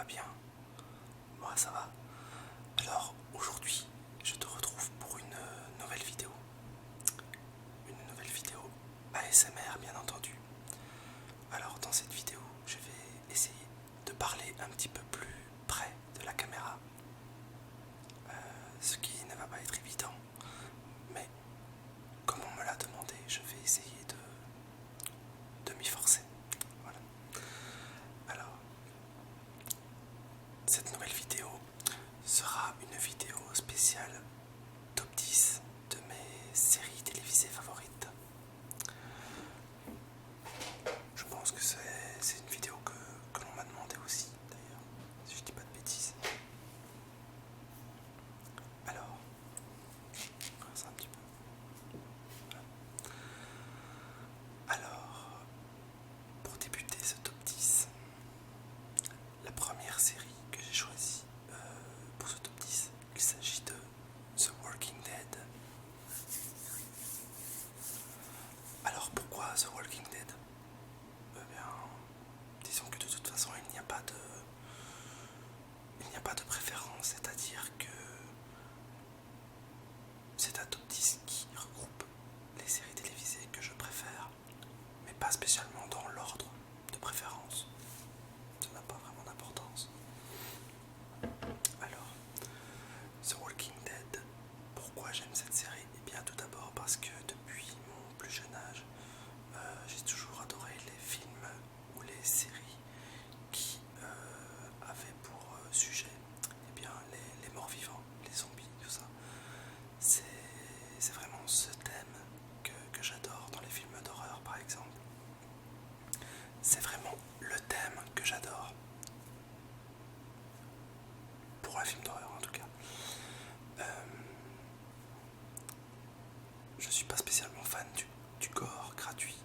bien. Moi ça va. Alors aujourd'hui, je te retrouve pour une nouvelle vidéo. Une nouvelle vidéo ASMR bien entendu. Alors dans cette vidéo, je vais essayer de parler un petit peu plus près de la caméra. Ce qui ne va pas être évident. Mais comme on me l'a demandé, je vais essayer de m'y forcer. Voilà. Alors, cette nouvelle vidéo sera une vidéo spéciale top 10 de mes séries télévisées favorites. Je pense que c'est une vidéo que l'on m'a demandé aussi, d'ailleurs, si je dis pas de bêtises. Alors, on va voir ça un petit peu. Alors, pour débuter ce top 10, la première série que j'ai choisie pour ce top 10, il s'agit de The Walking Dead. Alors pourquoi The Walking Dead? Eh bien, disons que de toute façon il n'y a pas de préférence, c'est-à-dire que c'est un top 10 qui regroupe les séries télévisées que je préfère, mais pas spécialement dans l'ordre de préférence. Ça n'a pas vraiment d'importance. Alors, The Walking Dead, pourquoi j'aime cette série? Eh bien tout d'abord parce que depuis mon plus jeune âge, j'ai toujours adoré les films ou les séries qui avaient pour sujet bien, les morts vivants, les zombies, tout ça. C'est vraiment ce thème que j'adore dans les films d'horreur par exemple. C'est vraiment le thème que j'adore. Pour un film d'horreur en tout cas. Je suis pas spécialement fan du gore gratuit,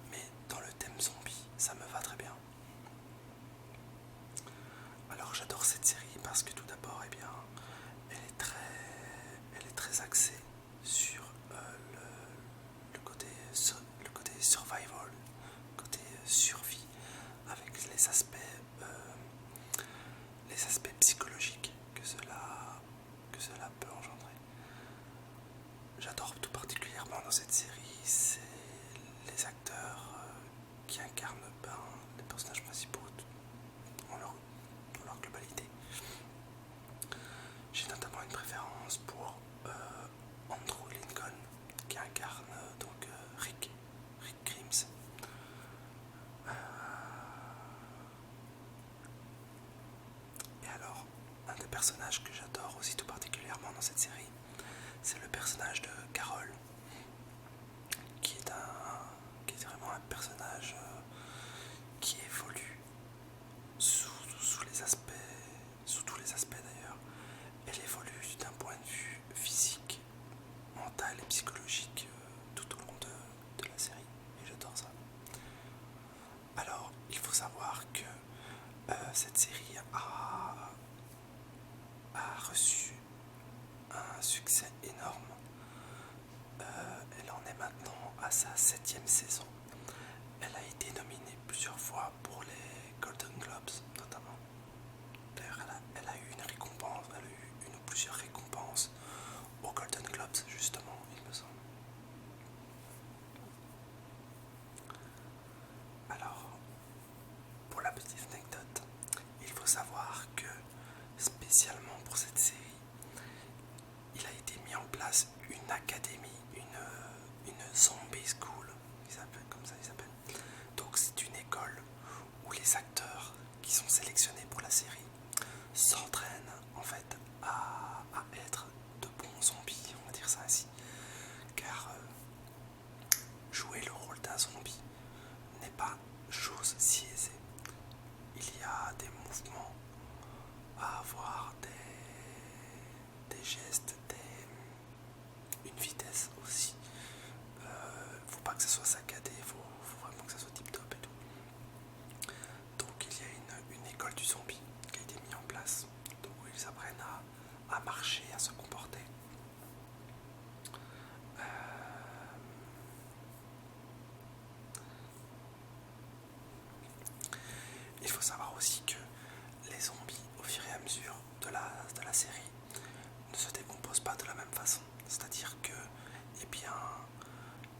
mais dans le thème zombie, ça me va très bien. Alors j'adore cette série parce que tout d'abord, eh bien, elle est très axée sur le côté survival, le côté survie, avec les aspects psychologiques que cela peut engendrer. J'adore tout particulièrement dans cette série, c'est les acteurs qui incarnent les personnages principaux dans leur globalité. J'ai notamment une préférence pour Andrew Lincoln qui incarne Rick Grimes. Et alors, un des personnages que j'adore aussi tout particulièrement dans cette série, c'est le personnage de Carol, qui est vraiment un personnage qui évolue sous tous les aspects d'ailleurs. Elle évolue d'un point de vue physique, mental et psychologique tout au long de la série, et j'adore ça. Alors, il faut savoir que cette série a reçu un succès énorme. Elle en est maintenant à sa 7e saison. Elle a été nominée plusieurs fois pour les Golden Globes notamment. D'ailleurs, elle a eu une récompense, elle a eu une ou plusieurs récompenses aux Golden Globes justement, il me semble. Alors, pour la petite anecdote, il faut savoir que spécialement pour cette série, il a été mis en place une académie, une zombie school, comme ça ils s'appellent. Donc c'est une école où les acteurs qui sont sélectionnés pour la série s'entraînent en fait à être de bons zombies, on va dire ça ainsi. Car jouer le rôle d'un zombie n'est pas chose si aisée. Il y a des mouvements à avoir, des gestes, une vitesse aussi. Faut pas que ça soit saccadé, faut vraiment que ça soit tip top et tout. Donc il y a une école du zombie qui a été mise en place, donc où ils apprennent à marcher, à se comporter. Il faut savoir aussi que les les zombies, au fur et à mesure de la série, ne se décomposent pas de la même façon. C'est-à-dire que, eh bien,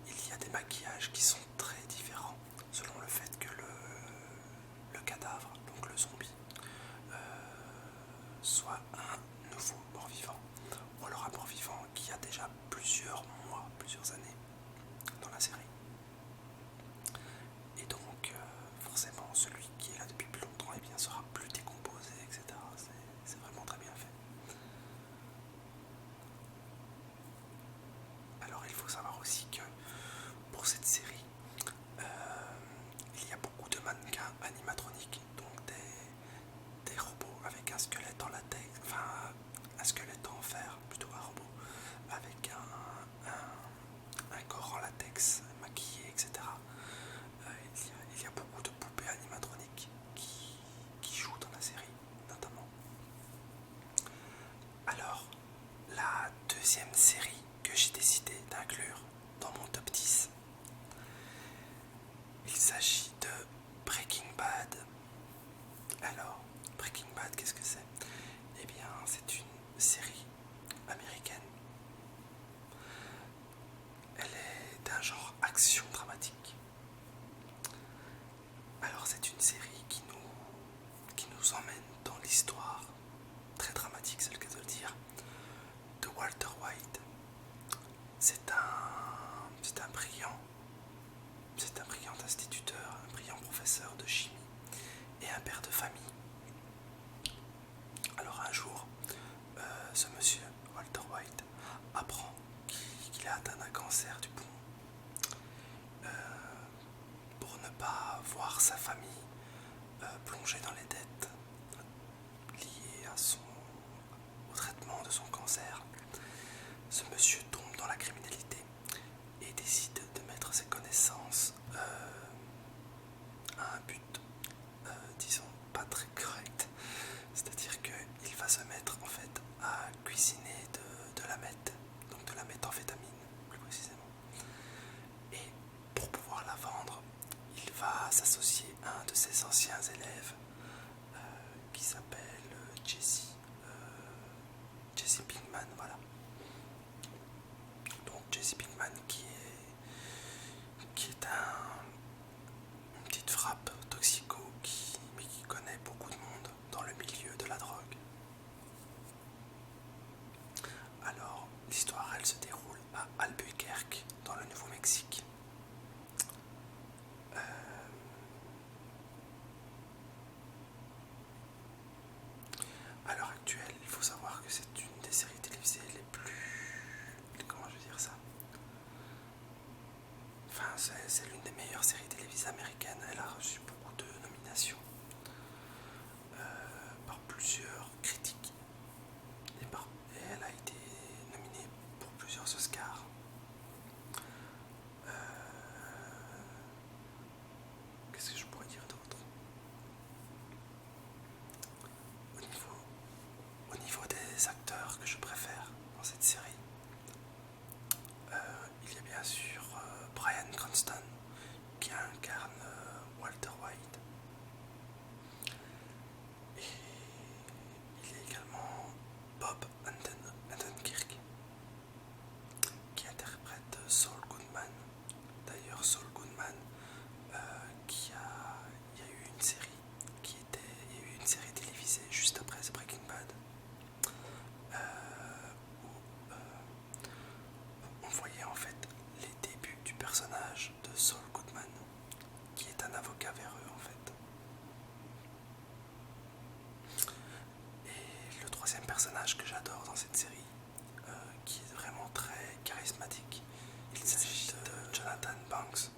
il y a des maquillages qui sont très différents selon le fait que le cadavre, donc le zombie, soit un nouveau mort-vivant, ou alors un mort-vivant qui a déjà plusieurs mois, plusieurs années dans la série. Et donc, forcément, celui qui est là depuis plus longtemps, eh bien, sera plus décomposé, etc. C'est vraiment très bien fait. Alors, il faut savoir aussi que pour cette série, il y a beaucoup de mannequins animatroniques, donc des robots avec un squelette en latex, enfin un squelette en fer, plutôt un robot, avec un corps en latex, maquillé, etc. Il y a beaucoup de poupées animatroniques qui jouent dans la série, notamment. Alors, la deuxième série que j'ai décidé d'inclure dans mon top 10, il s'agit de Breaking Bad. Alors, Breaking Bad, qu'est-ce que c'est? Eh bien, c'est une série américaine. Elle est d'un genre action dramatique. Alors, c'est une série qui nous emmène dans l'histoire, très dramatique, c'est le cas de le dire, de Walter White. C'est un brillant instituteur, un brillant professeur de chimie et un père de famille. Alors un jour, ce monsieur, Walter White, apprend qu'il est atteint d'un cancer du poumon. Pour ne pas voir sa famille plongée dans les dettes liées au traitement de son cancer, ce monsieur tombe dans la criminalité et décide de mettre ses connaissances à un but, disons, pas très correct. C'est-à-dire qu'il va se mettre en fait à cuisiner de la meth, donc de la méthamphétamine plus précisément. Et pour pouvoir la vendre, il va s'associer à un de ses anciens élèves qui s'appelle Jesse Pinkman, voilà. Donc Jesse Pinkman qui est une petite frappe toxico mais qui connaît beaucoup de monde dans le milieu de la drogue. Alors l'histoire elle se déroule à Albuquerque dans le Nouveau-Mexique. À l'heure actuelle, il faut savoir que c'est une des séries télévisées les plus... Comment je vais dire ça? Enfin, c'est l'une des meilleures séries télévisées américaines. Elle a reçu beaucoup de nominations par plusieurs critiques. Et elle a été nominée pour plusieurs Oscars. Qu'est-ce que je pourrais dire d'autre? Au niveau des acteurs que je préfère dans cette série, il y a bien sûr Bryan Cranston qui incarne Walter White. Et il y a également Bob Odenkirk qui interprète Saul Goodman. D'ailleurs, Saul Goodman, il y a eu une série il y a eu une série télévisée juste après The Breaking Bad où on voyait en fait les débuts du personnage de Saul Goodman, qui est un avocat véreux en fait. Et le troisième personnage que j'adore dans cette série, qui est vraiment très charismatique, il s'agit de Jonathan Banks.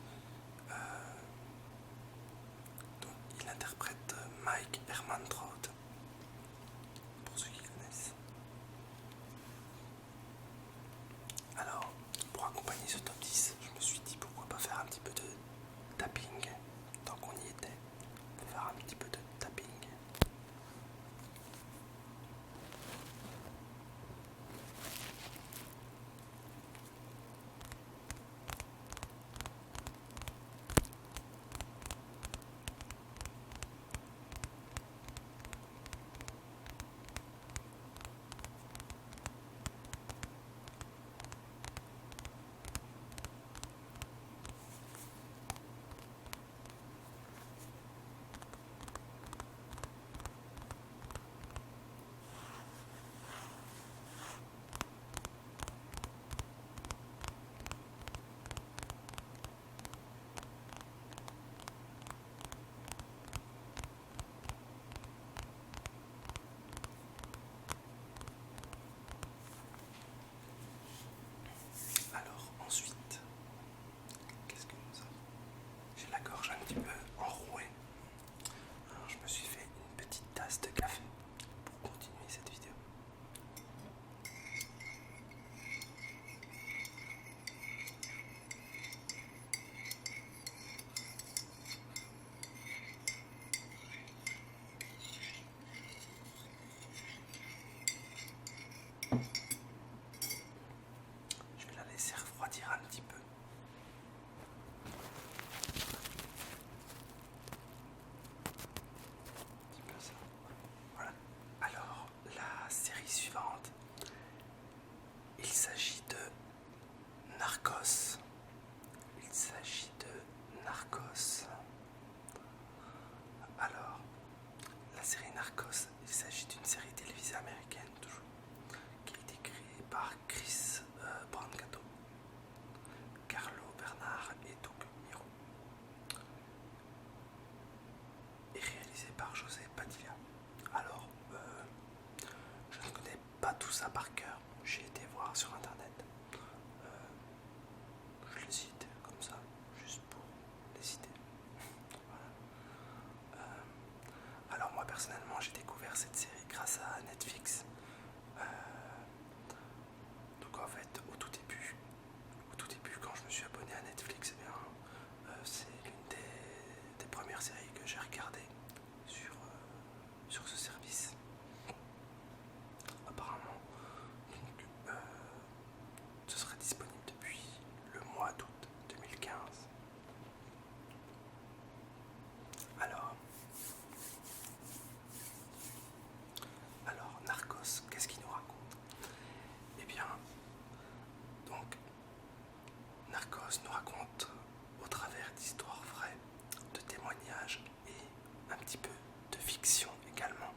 Donc, il interprète Mike Ehrmantraut, pour ceux qui connaissent. Alors, pour accompagner ce top 10, je me suis dit pourquoi pas faire un petit peu de tapping, tant qu'on y était, faire un petit peu de tapping. ça par cœur. J'ai été voir sur internet. Je les cite comme ça, juste pour les citer. Voilà. Alors moi personnellement j'ai découvert cette série grâce à Netflix. Donc en fait au tout début quand je me suis abonné à Netflix, eh bien, c'est l'une des premières séries que j'ai regardées sur ce service. Apparemment, donc, ce serait disponible depuis le mois d'août 2015. Alors Narcos, qu'est-ce qu'il nous raconte? Eh bien, donc, Narcos nous raconte au travers d'histoires vraies, de témoignages et un petit peu de fiction également,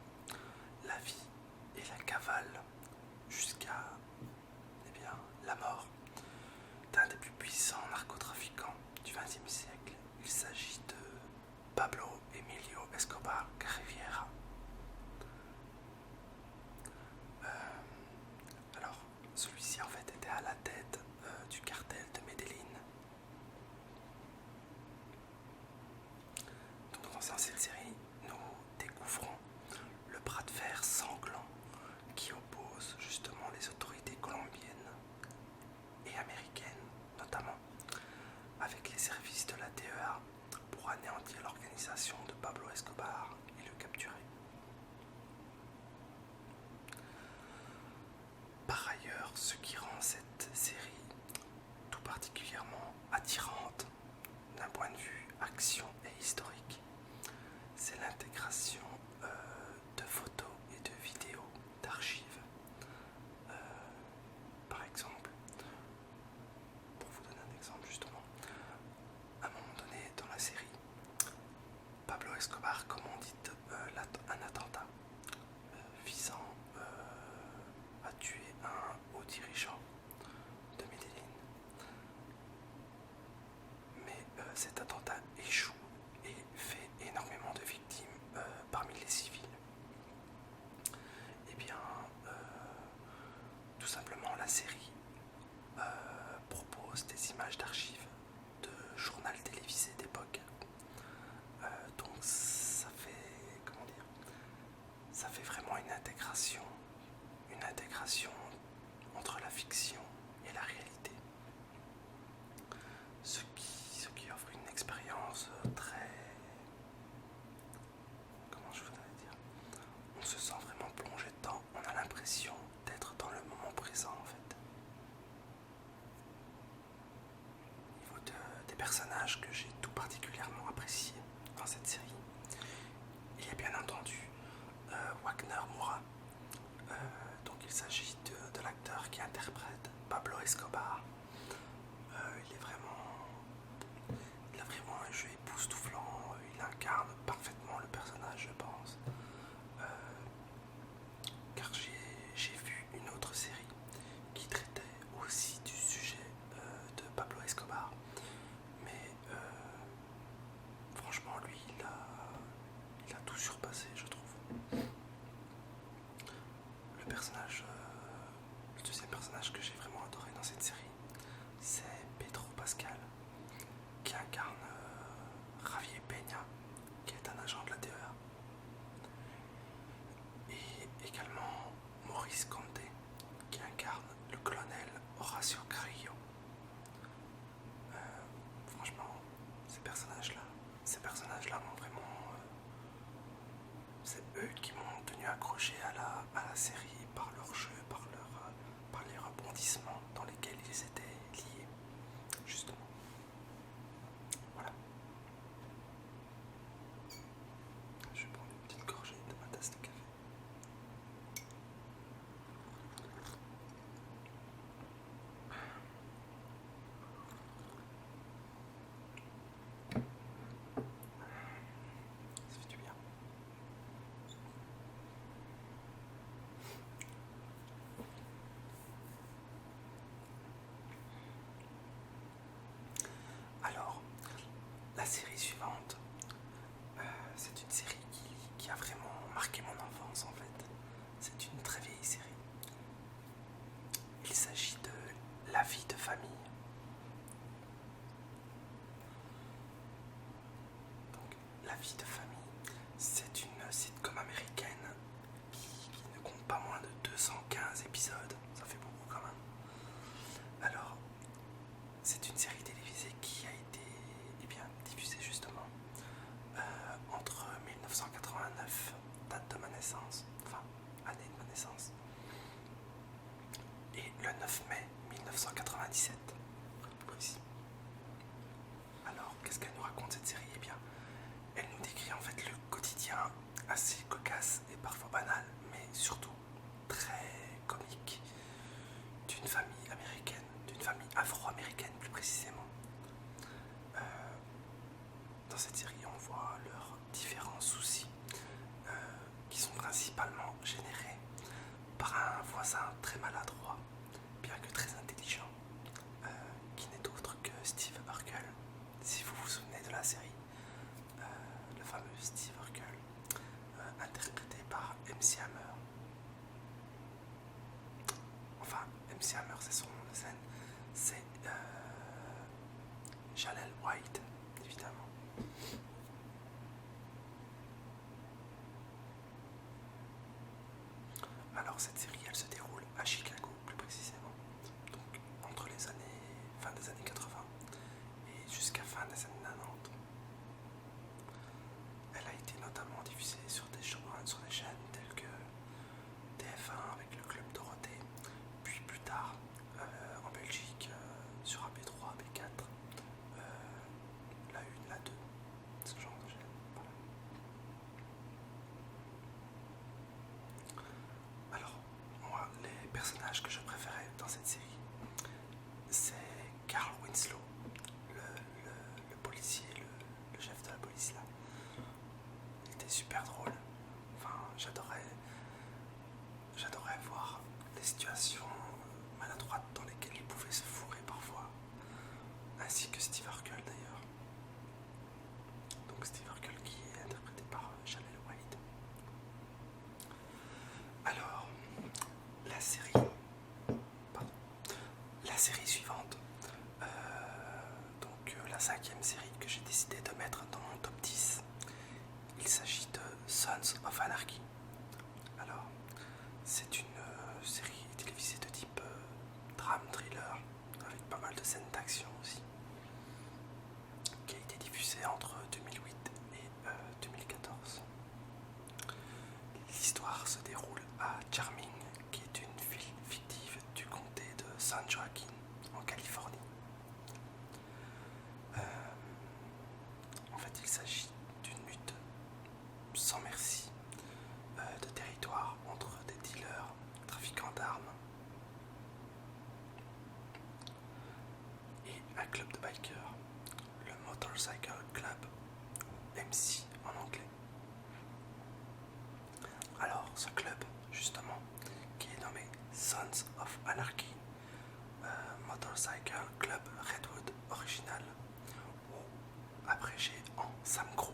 la vie et la cavale jusqu'à la mort d'un des plus puissants narcotrafiquants du XXe siècle. Il s'agit de Pablo Emilio Escobar Riviera. Alors, celui-ci en fait était à la tête du cartel de Medellín. Donc, dans cette série, nous découvrons le bras de fer sanglant qui oppose justement les autorités colombiennes et américaines, notamment avec les services de la DEA pour anéantir l'organisation de Pablo Escobar et le capturer. Par ailleurs, ce qui rend cette série tout particulièrement attirante d'un point de vue action et historique, c'est l'intégration de photos et de vidéos d'archives. Par exemple, pour vous donner un exemple justement, à un moment donné dans la série, Pablo Escobar commandite un attentat visant à tuer un haut dirigeant de Medellín. Mais cet attentat échoue et fait énormément de victimes parmi les civils. Et bien, tout simplement, la série propose des images d'archives de journal télévisé d'époque. Donc ça fait, comment dire, ça fait vraiment une intégration entre la fiction et la réalité. Ce qui offre une expérience très, comment je voudrais dire, on se sent vraiment plongé dedans, on a l'impression d'être dans le moment présent en fait. Au niveau des personnages que j'ai tout particulièrement appréciés dans cette série, il y a bien entendu Wagner Moura. Donc il s'agit de l'acteur qui interprète Pablo Escobar. Il a vraiment un jeu époustouflant, il incarne parfaitement le personnage, je pense. Car j'ai vu une autre série qui traitait aussi du sujet de Pablo Escobar. Mais franchement, lui, il a tout surpassé, je trouve. Le deuxième personnage que j'ai vraiment adoré dans cette série, c'est Pedro Pascal, qui incarne Javier Peña, qui est un agent de la DEA. Et également Maurice Conde, qui incarne le colonel Horacio Carrillo. Franchement, ces personnages-là m'ont vraiment... c'est eux qui m'ont tenu accroché à la série par leur jeu, par les rebondissements dans lesquels ils étaient liés, justement. Voilà. Je vais prendre une petite gorgée de ma tasse de café. Ça fait du bien. Alors, la série suivante, c'est une série qui a vraiment marqué mon enfance en fait. C'est une très vieille série. Steve Urkel, interprété par MC Hammer. Enfin, MC Hammer, c'est son nom de scène. C'est Jaleel White, évidemment. Alors cette série, elle se déroule à Chicago, plus précisément. Donc entre les années fin des années 80 et jusqu'à fin des années 90. Elle a été notamment diffusée sur des chaînes telles que TF1 avec le Club Dorothée, puis plus tard en Belgique sur AB3, AB4, la 1, la 2, ce genre de chaîne. Voilà. Alors, moi, les personnages que je préférais dans cette série, c'est Carl Winslow, le policier, le chef de la police là. Il était super drôle. Enfin, j'adorais voir les situations maladroites dans lesquelles il pouvait se fourrer parfois, ainsi que Steve Urkel d'ailleurs. Donc Steve Urkel qui est interprété par Jaleel White. Alors, la série suivante, donc la 5e série que j'ai décidé de mettre dans mon top 10, il s'agit de Sons of Anarchy. Alors, c'est une série télévisée de type drame thriller, avec pas mal de scènes d'action aussi, qui a été diffusée entre 2008 et 2014. L'histoire se déroule à Charming, qui est une ville fictive du comté de San Joaquin, en Californie. En fait, il s'agit d'une lutte sans merci de territoire entre des dealers, trafiquants d'armes et un club de bikers, le Motorcycle Club, MC en anglais. Alors, ce club, justement, qui est nommé Sons of Anarchy, Motorcycle Club Redwood original, ou abrégé en SAMCRO,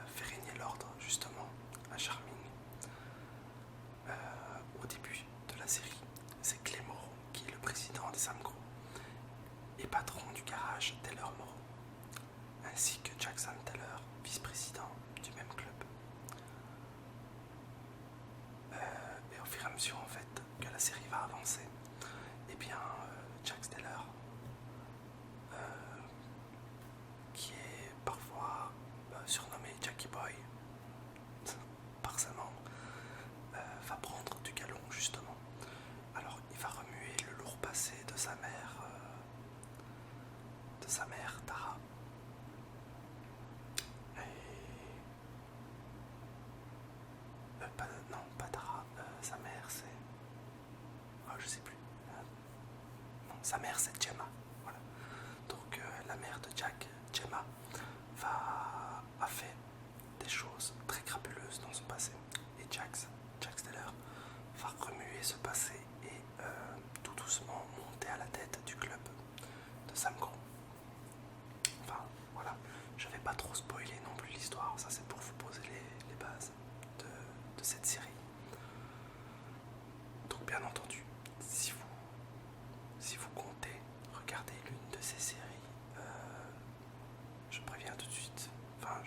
fait régner l'ordre justement à Charming. Au début de la série, c'est Clay Morrow qui est le président des SAMCRO et patron du garage Taylor Morrow, ainsi que Jackson Taylor, vice-président du même club. Et au fur et à mesure en fait que la série va avancer, et bien Jack Taylor, qui est parfois surnommé Jackie Boy par sa maman, va prendre du galon justement. Alors il va remuer le lourd passé de sa mère Tara. Non, pas Tara, sa mère c'est... Oh, je sais plus. Non, sa mère c'est Gemma. Voilà. Donc la mère de Jack, Gemma, a fait des choses très crapuleuses dans son passé. Et Jack Steller va remuer ce passé et tout doucement monter à la tête du club de SAMCRO. Enfin voilà, je vais pas trop spoiler non plus l'histoire, ça c'est pour vous poser les bases de cette série. Donc bien entendu, si vous comptez regarder l'une de ces séries, je préviens tout de suite, enfin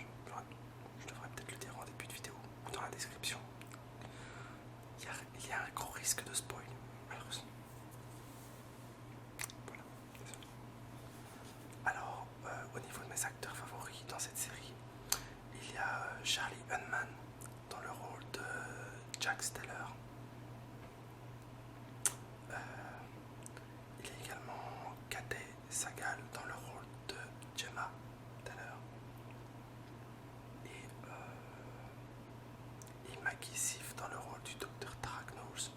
je devrais peut-être le dire en début de vidéo ou dans la description, il y a un gros risque de spoil, malheureusement. Voilà. Alors, au niveau de mes acteurs favoris dans cette série, il y a Charlie Hunnam dans le rôle de Jack Steller. Il y a également Katey Sagal dans le rôle de Gemma Taylor. Et Maggie Siff dans le rôle du docteur Tara Knowles.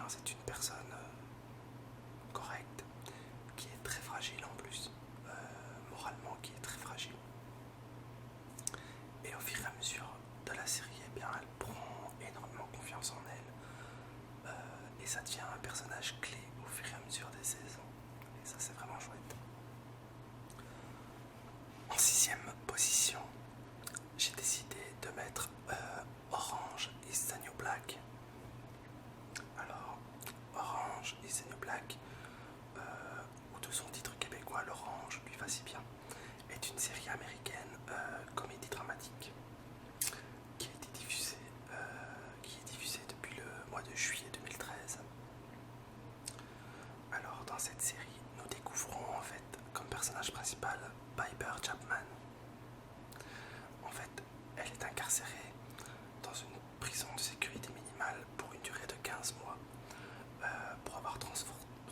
c'est une personne correcte, qui est très fragile en plus, moralement qui est très fragile. Et au fur et à mesure de la série, eh bien, elle prend énormément confiance en elle, et ça devient un personnage clé au fur et à mesure des saisons. Et ça, c'est vraiment chouette. En 6e position, j'ai décidé de mettre Orange is the New Black. Alors, Orange is the New Black, ou de son titre québécois, L'Orange lui va si bien, est une série américaine comédie dramatique qui est diffusée depuis le mois de juillet 2013. Alors, dans cette série, nous découvrons en fait comme personnage principal Piper Chapman. En fait, elle est incarcérée dans une prison de sécurité minimale pour une durée de 15 mois pour avoir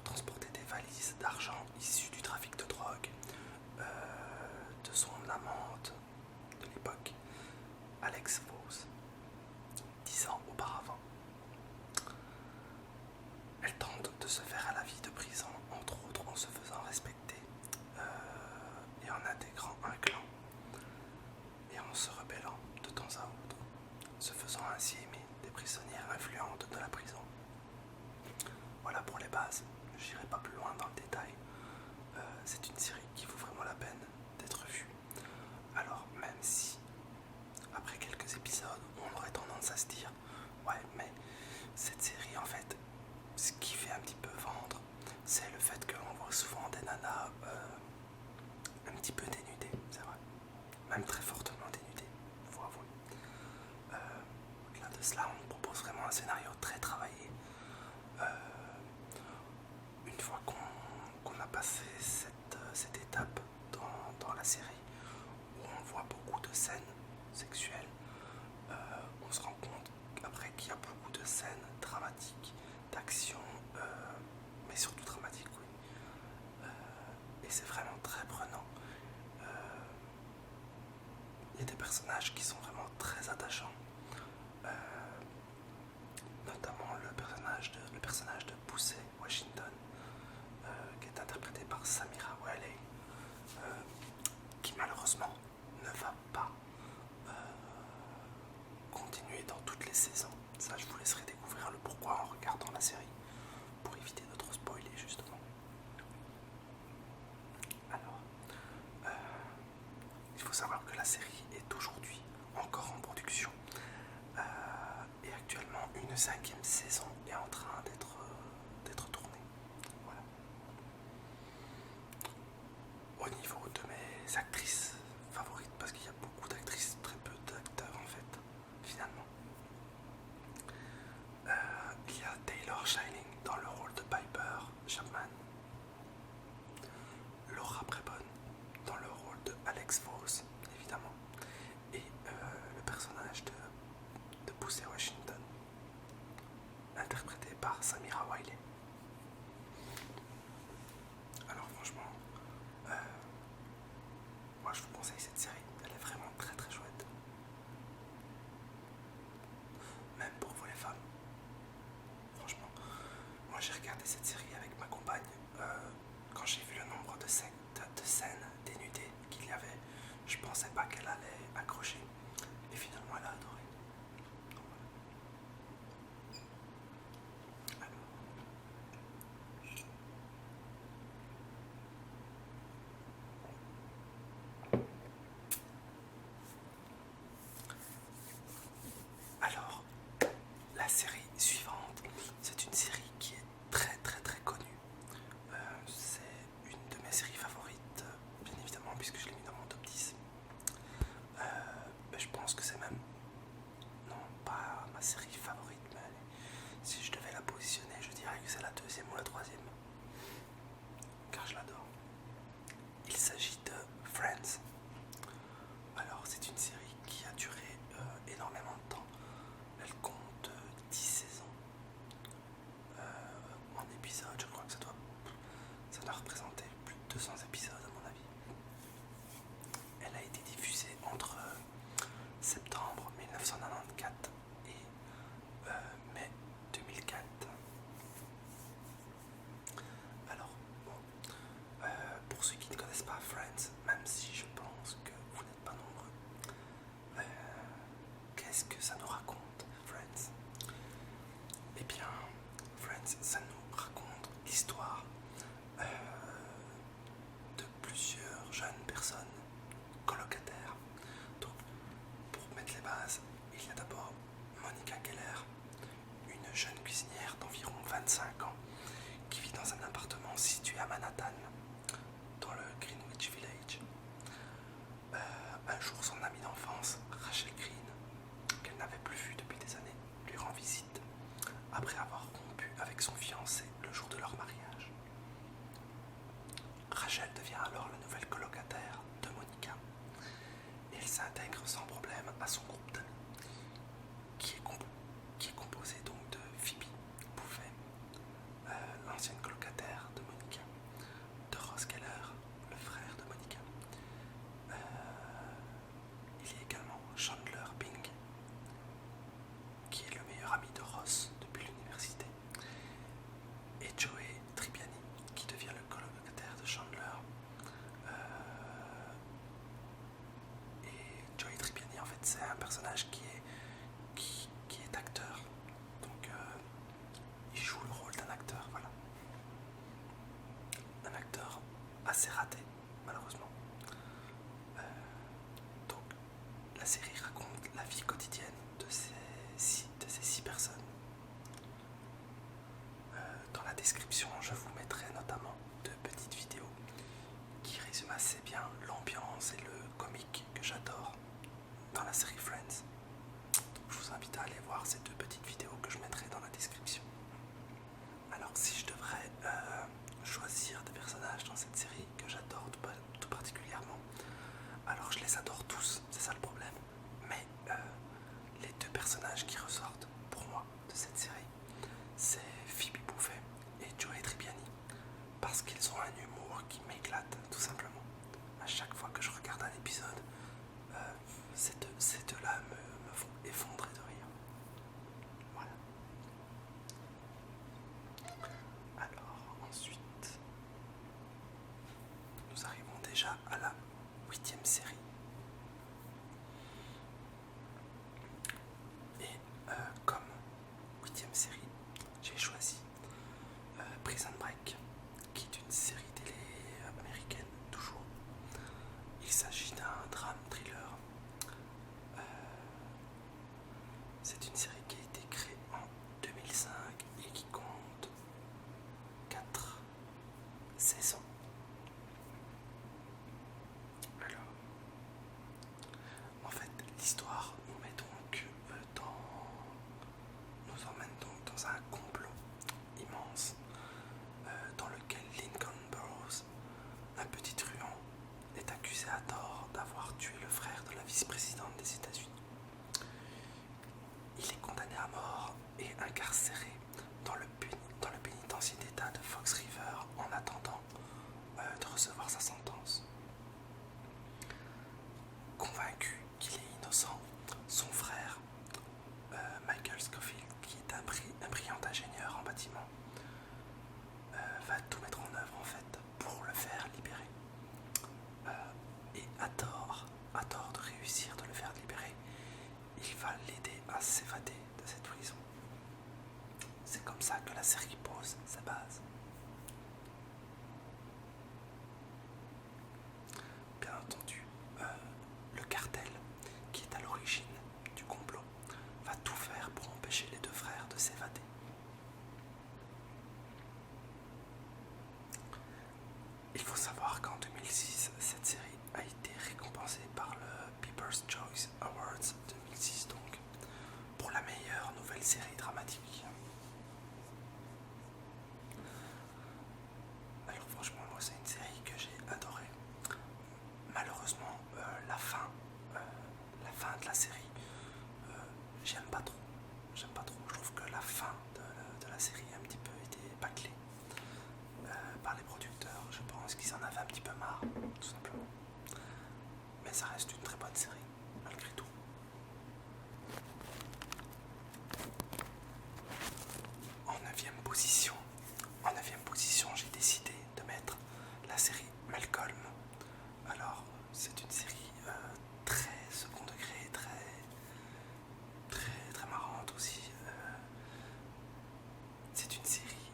transporté des valises d'argent issues du trafic de drogue de son amante de l'époque, Alex Vos, 10 ans auparavant. Elle tente de se faire à la vie de prison, entre autres en se faisant respecter et en intégrant un clan et en se rebellant de temps à autre, se faisant ainsi aimer des prisonnières influentes de la prison. Voilà pour les bases, je n'irai pas plus loin dans le détail. C'est une série qui vaut vraiment la peine d'être vue. Alors même si, après quelques épisodes, on aurait tendance à se dire « Ouais, mais cette série, en fait, ce qui fait un petit peu vendre, c'est le fait qu'on voit souvent des nanas un petit peu dénudées, c'est vrai. Même très fortement dénudées, faut avouer. Au-delà de cela, on nous propose vraiment un scénario très travaillé. Une fois qu'on a passé cette étape dans la série, où on voit beaucoup de scènes sexuelles, on se rend compte après qu'il y a beaucoup de scènes dramatiques, d'action, mais surtout dramatiques, oui. Et c'est vraiment très prenant. Il y a des personnages qui sont vraiment très attachants, notamment le personnage de Pussy Washington, qui est interprété par Samira Wiley, qui malheureusement ne va pas continuer dans toutes les saisons. Ça, je vous laisserai découvrir le pourquoi en regardant la série, pour éviter de trop spoiler justement. Alors, il faut savoir que la série est aujourd'hui encore en production, et actuellement une 5e saison est en train d'être tournée. Voilà. Au niveau de mes actrices favorites, parce qu'il y a beaucoup d'actrices, très peu d'acteurs en fait, finalement. Il y a Taylor Shining dans le rôle de Piper Chapman, Laura Prepon dans le rôle de Alex Vos, évidemment, et le personnage de Pussy Washington, interprété par Samira Wiley. Alors franchement, moi je vous conseille cette série, elle est vraiment très très chouette. Même pour vous les femmes. Franchement, moi j'ai regardé cette série avec ma compagne. Quand j'ai vu le nombre de scènes dénudées qu'il y avait, je pensais pas qu'elle allait accrocher. Et finalement elle a adoré. Donc, voilà. Alors, la série suivante, c'est une série qui est très très très connue. C'est une de mes séries favorites, bien évidemment, puisque je l'ai mis dans mon top 10. Mais je pense que c'est même Friends, ça nous raconte l'histoire de plusieurs jeunes personnes colocataires. Donc, pour mettre les bases, il y a d'abord Monica Geller, une jeune cuisinière d'environ 25 ans qui vit dans un appartement situé à Manhattan, dans le Greenwich Village. Un jour, son amie d'enfance, Rachel Green, qu'elle n'avait plus vue depuis des années, lui rend visite après avoir rompu avec son fiancé le jour de leur mariage. Rachel devient alors la nouvelle colocataire de Monica et elle s'intègre sans problème à son groupe d'amis qui est composé donc de Phoebe Buffay, l'ancienne colocataire de Monica, de Ross Geller, le frère de Monica. Il y a également Chandler Bing, qui est le meilleur ami de Ross depuis l'université, et Joey Tribbiani, qui devient le colocataire de Chandler. Et Joey Tribbiani, en fait, c'est un personnage qui est acteur, donc il joue le rôle d'un acteur, voilà. Un acteur assez raté, malheureusement. Donc, la série raconte la vie quotidienne de ces six personnes. Dans la description, je vous mettrai notamment deux petites vidéos qui résument assez bien l'ambiance et le comique que j'adore dans la série Friends. Donc, je vous invite à aller voir ces deux petites vidéos que je mettrai dans la description. Alors, si je devrais choisir des personnages dans cette série que j'adore tout particulièrement, alors je les adore tous, c'est ça le problème, mais les deux personnages qui ressortent pour moi de cette série, c'est Phoebe Buffay et Joey Tribbiani, parce qu'ils ont un humour qui m'éclate tout simplement. À chaque fois que je regarde un épisode, ces deux-là me font effondrer de rire. Voilà. Alors ensuite, nous arrivons déjà à la 8e série. Et comme 8e série, j'ai choisi Prison Break, qui est une série télé américaine toujours. Il s'agit d'un drame thriller. C'est une série qui a été créée en 2005 et qui compte 4 saisons. Alors, en fait, l'histoire nous emmène donc dans un complot immense dans lequel Lincoln Burrows, un petit truand, est accusé à tort d'avoir tué le frère de la vice-présidente des États-Unis. Il est condamné à mort et incarcéré dans le pénitencier d'État de Fox River en attendant de recevoir sa sentence. Convaincu qu'il est innocent, son frère, Michael Scofield, qui est un brillant ingénieur en bâtiment, va tout mettre en œuvre en fait pour le faire libérer. Et à tort de réussir de le faire libérer, il va l'aider à s'évader de cette prison. C'est comme ça que la série pose sa base. Bien entendu, le cartel qui est à l'origine du complot va tout faire pour empêcher les deux frères de s'évader. Il faut savoir qu'en 2006, cette série a été récompensée par le People's Choice Awards 2006, donc pour la meilleure nouvelle série dramatique. Alors franchement, moi c'est une série que j'ai adorée. Malheureusement, la fin de la série, j'aime pas trop. Je trouve que la fin de la série a un petit peu été bâclée par les producteurs. Je pense qu'ils en avaient un petit peu marre, tout simplement. Mais ça reste une très bonne série, malgré tout. En 9e position, j'ai décidé de mettre la série Malcolm. Alors, c'est une série très second degré, très marrante aussi. C'est une série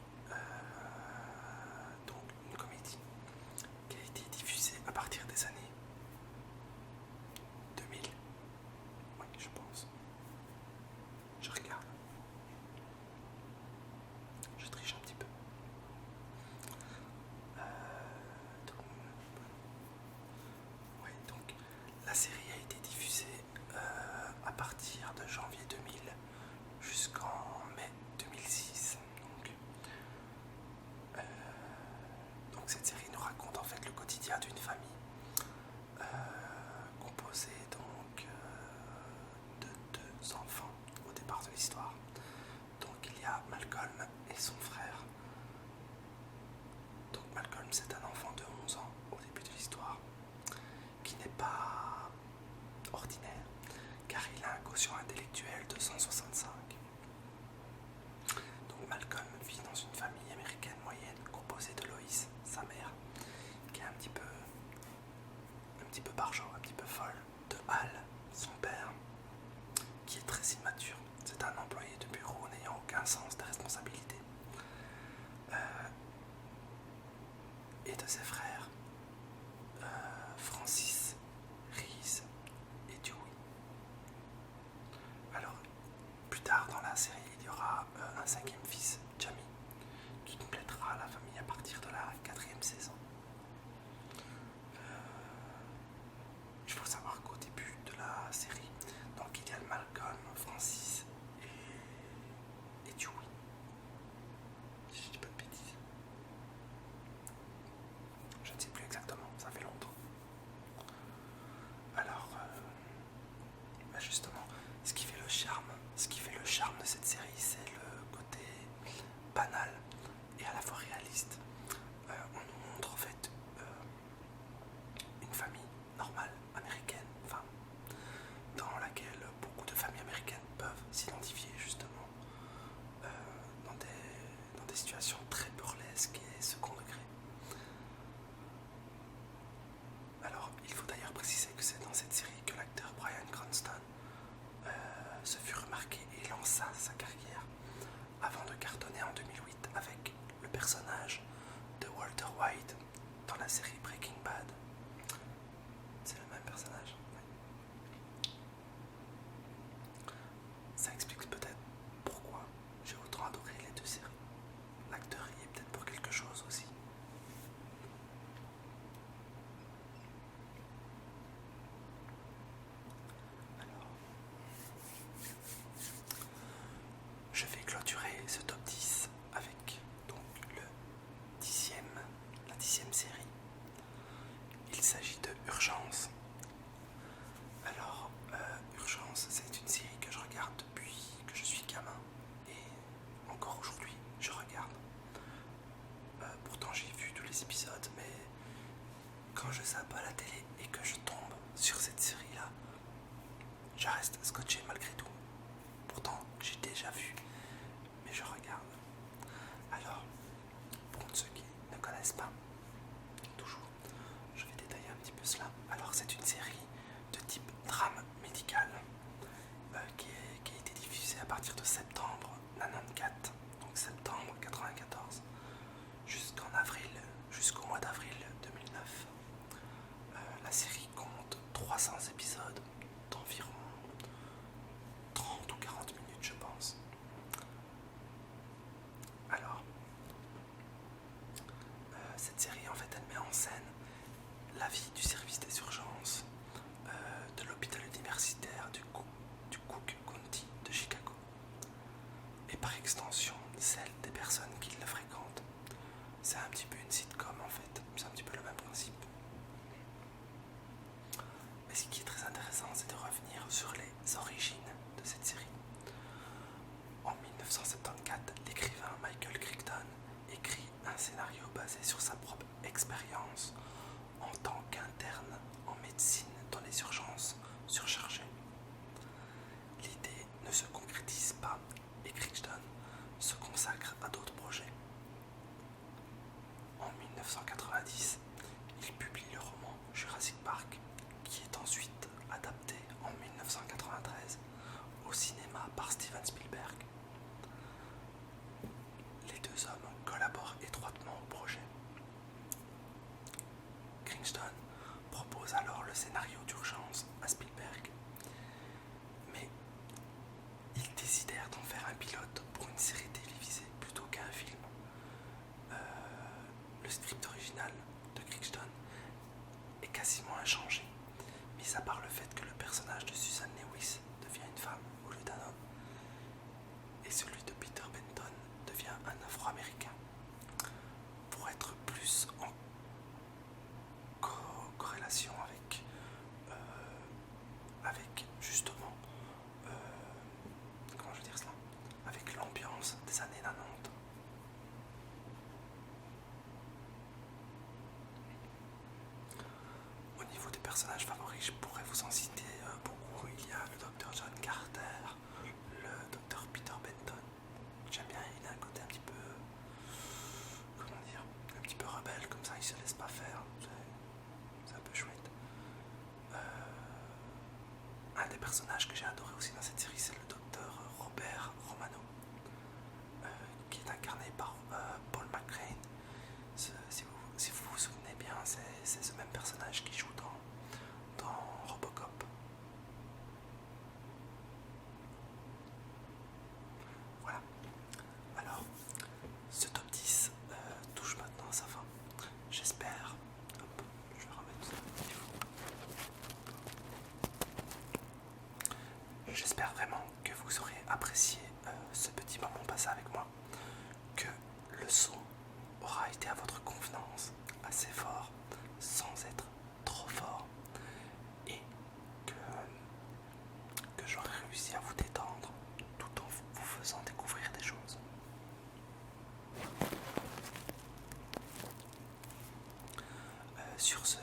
deuxième saison. Il faut savoir qu'au début de la série, donc il y a Malcolm, Francis et Dewey. Si je dis pas de bêtises. Je ne sais plus exactement, ça fait longtemps. Alors, justement, ce qui fait le charme de cette série, c'est le côté banal et à la fois réaliste. On nous montre en fait une famille normale américaine, enfin, dans laquelle beaucoup de familles américaines peuvent s'identifier justement dans des situations très burlesques et second degré. Alors, il faut d'ailleurs préciser que c'est dans cette série que l'acteur Bryan Cranston se fut remarqué et lança sa carrière avant de cartonner en 2008 avec le personnage de Walter White dans la série Breaking Bad. C'est le même personnage. Ouais. Ça explique peut-être pourquoi j'ai autant adoré les deux séries. L'acteur y est peut-être pour quelque chose aussi. Alors, je vais clôturer ce top 10 avec donc la 10e série. Il s'agit de Urgence. Alors, Urgence, c'est une série que je regarde depuis que je suis gamin et encore aujourd'hui, je regarde. Pourtant, j'ai vu tous les épisodes, mais quand je zappe à la télé et que je tombe sur cette série-là, je reste scotché malgré tout. Pourtant, j'ai déjà vu, mais je regarde. Alors, pour ceux qui ne connaissent pas, toujours, je vais détailler un petit peu cela. Alors, c'est une série de type drame médical qui a été diffusée à partir de septembre 94, donc septembre 94, jusqu'au mois d'avril 2009. La série compte 300 épisodes d'environ 30 ou 40 minutes, je pense. Alors, cette série, en fait, elle met en scène la vie du service des urgences de l'hôpital universitaire du Cook County de Chicago, et par extension celle des personnes qui le fréquentent. C'est un petit peu une sitcom en fait, c'est un petit peu le même principe. Mais ce qui est très intéressant, c'est de revenir sur les origines de cette série. En 1974, l'écrivain Michael Crichton écrit un scénario basé sur sa propre expérience en tant qu'interne en médecine dans les urgences surchargées. L'idée ne se concrétise pas et Crichton se consacre à d'autres projets. En 1990, il publie le roman Jurassic Park, qui est ensuite adapté en 1993 au cinéma par Steven Spielberg. Les deux hommes collaborent étroitement au projet. Crichton propose alors le scénario d'urgence à Spielberg, mais ils décidèrent d'en faire un pilote pour une série télévisée plutôt qu'un film. Le script original de Crichton est quasiment inchangé, mis à part le fait que le personnage de Susan Lewis devient une femme au lieu d'un homme, et celui de Peter Benton devient un Afro-Américain, pour être plus en corrélation avec justement, comment je veux dire cela, avec l'ambiance des années 90. Au niveau des personnages favoris, je pourrais vous en citer beaucoup. Il y a le docteur John Carter, le docteur Peter Benton. J'aime bien, il a un côté un petit peu, comment dire, un petit peu rebelle, comme ça il se laisse pas faire. C'est un peu chouette. Un des personnages que j'ai adoré aussi dans cette série, c'est le docteur Robert Romano, qui est incarné par Paul McCrane. Si vous vous souvenez bien, c'est ce même personnage qui joue dans Robocop. Voilà. Alors, ce top 10 touche maintenant à sa fin. Sur ce,